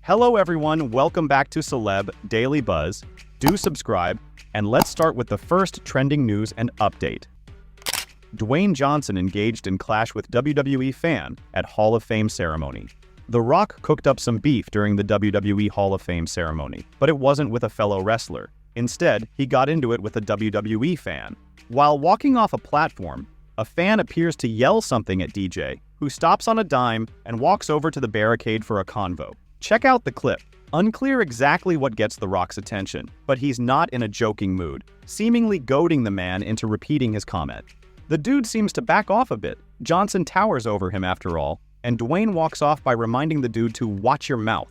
Hello everyone, welcome back to Celeb Daily Buzz. Do subscribe, and let's start with the first trending news and update. Dwayne Johnson engaged in clash with WWE fan at Hall of Fame ceremony. The Rock cooked up some beef during the WWE Hall of Fame ceremony, but it wasn't with a fellow wrestler. Instead, he got into it with a WWE fan. While walking off a platform, a fan appears to yell something at DJ, who stops on a dime and walks over to the barricade for a convo. Check out the clip. Unclear exactly what gets The Rock's attention, but he's not in a joking mood, seemingly goading the man into repeating his comment. The dude seems to back off a bit. Johnson towers over him after all, and Dwayne walks off by reminding the dude to watch your mouth.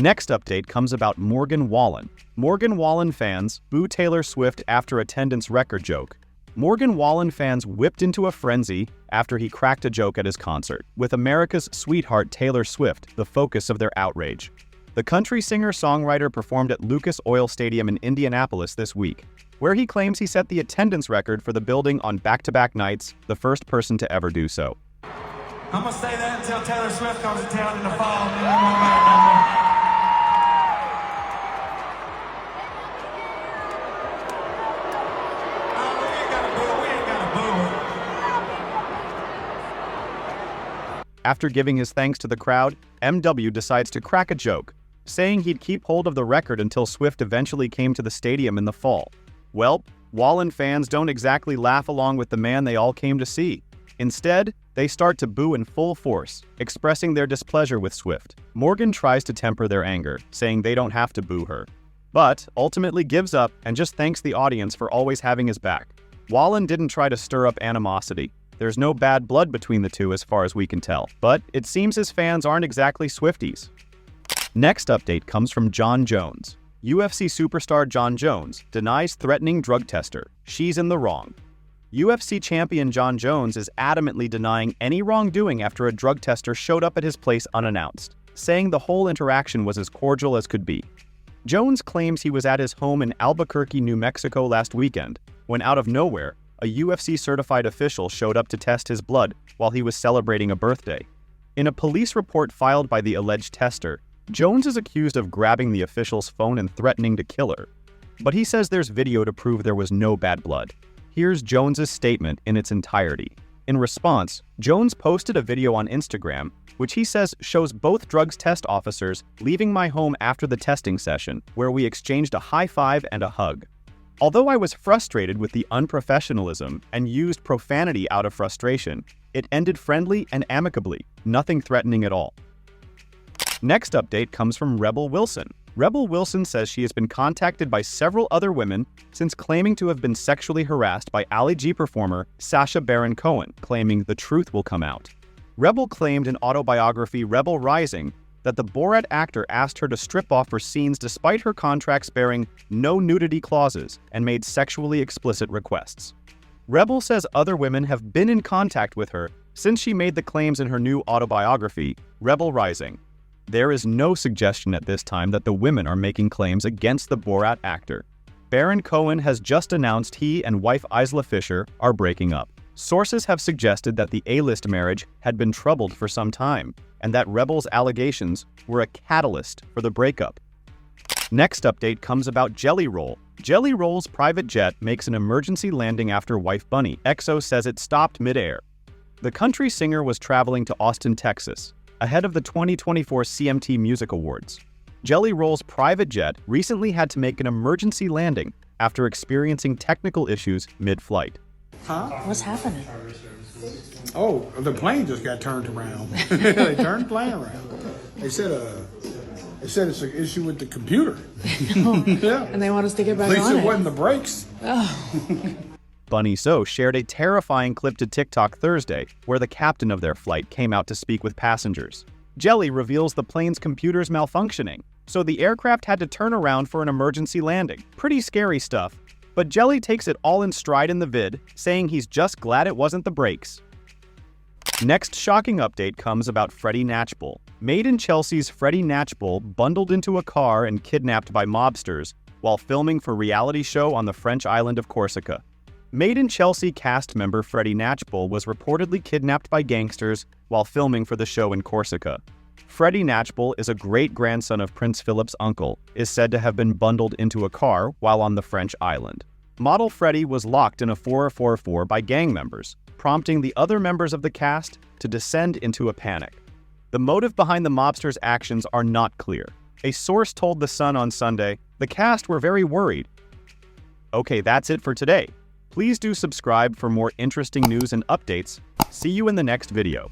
Next update comes about Morgan Wallen. Morgan Wallen fans boo Taylor Swift after attendance record joke. Morgan Wallen fans whipped into a frenzy after he cracked a joke at his concert, with America's sweetheart Taylor Swift the focus of their outrage. The country singer-songwriter performed at Lucas Oil Stadium in Indianapolis this week, where he claims he set the attendance record for the building on back-to-back nights, the first person to ever do so. I'm gonna say that until Taylor Swift comes to town in the fall, and then we won't make it no more. After giving his thanks to the crowd, MW decides to crack a joke, saying he'd keep hold of the record until Swift eventually came to the stadium in the fall. Well, Wallen fans don't exactly laugh along with the man they all came to see. Instead, they start to boo in full force, expressing their displeasure with Swift. Morgan tries to temper their anger, saying they don't have to boo her, but ultimately gives up and just thanks the audience for always having his back. Wallen didn't try to stir up animosity. There's no bad blood between the two as far as we can tell, but it seems his fans aren't exactly Swifties. Next update comes from Jon Jones. UFC superstar Jon Jones denies threatening drug tester. She's in the wrong. UFC champion Jon Jones is adamantly denying any wrongdoing after a drug tester showed up at his place unannounced, saying the whole interaction was as cordial as could be. Jones claims he was at his home in Albuquerque, New Mexico last weekend, when out of nowhere, a UFC-certified official showed up to test his blood while he was celebrating a birthday. In a police report filed by the alleged tester, Jones is accused of grabbing the official's phone and threatening to kill her. But he says there's video to prove there was no bad blood. Here's Jones's statement in its entirety. In response, Jones posted a video on Instagram, which he says shows both drugs test officers leaving my home after the testing session, where we exchanged a high five and a hug. Although I was frustrated with the unprofessionalism and used profanity out of frustration, it ended friendly and amicably, nothing threatening at all. Next update comes from Rebel Wilson. Rebel Wilson says she has been contacted by several other women since claiming to have been sexually harassed by Ali G performer Sacha Baron Cohen, claiming the truth will come out. Rebel claimed in autobiography Rebel Rising that the Borat actor asked her to strip off for scenes despite her contracts bearing no nudity clauses and made sexually explicit requests. Rebel says other women have been in contact with her since she made the claims in her new autobiography, Rebel Rising. There is no suggestion at this time that the women are making claims against the Borat actor. Baron Cohen has just announced he and wife Isla Fisher are breaking up. Sources have suggested that the A-list marriage had been troubled for some time, and that Rebel's allegations were a catalyst for the breakup. Next update comes about Jelly Roll. Jelly Roll's private jet makes an emergency landing after wife Bunny XO says it stopped midair. The country singer was traveling to Austin, Texas, ahead of the 2024 CMT Music Awards. Jelly Roll's private jet recently had to make an emergency landing after experiencing technical issues mid-flight. Huh? What's happening? Oh, the plane just got turned around. They turned the plane around. They said it's an issue with the computer. Yeah. And they want us to get back At least on it it. wasn't the brakes. Oh. 𝗩𝗏𝗄 shared a terrifying clip to TikTok Thursday where the captain of their flight came out to speak with passengers. Jelly reveals the plane's computers malfunctioning, so the aircraft had to turn around for an emergency landing. Pretty scary stuff. But Jelly takes it all in stride in the vid, saying he's just glad it wasn't the brakes. Next shocking update comes about Freddy Knatchbull. Made in Chelsea's Freddy Knatchbull bundled into a car and kidnapped by mobsters while filming for reality show on the French island of Corsica. Made in Chelsea cast member Freddy Knatchbull was reportedly kidnapped by gangsters while filming for the show in Corsica. Freddy Knatchbull is a great-grandson of Prince Philip's uncle, is said to have been bundled into a car while on the French island. Model Freddy was locked in a 𝗃𝗃𝗃𝗃 by gang members, prompting the other members of the cast to descend into a panic. The motive behind the mobsters' actions are not clear. A source told The Sun on Sunday, "The cast were very worried." Okay, that's it for today. Please do subscribe for more interesting news and updates. See you in the next video.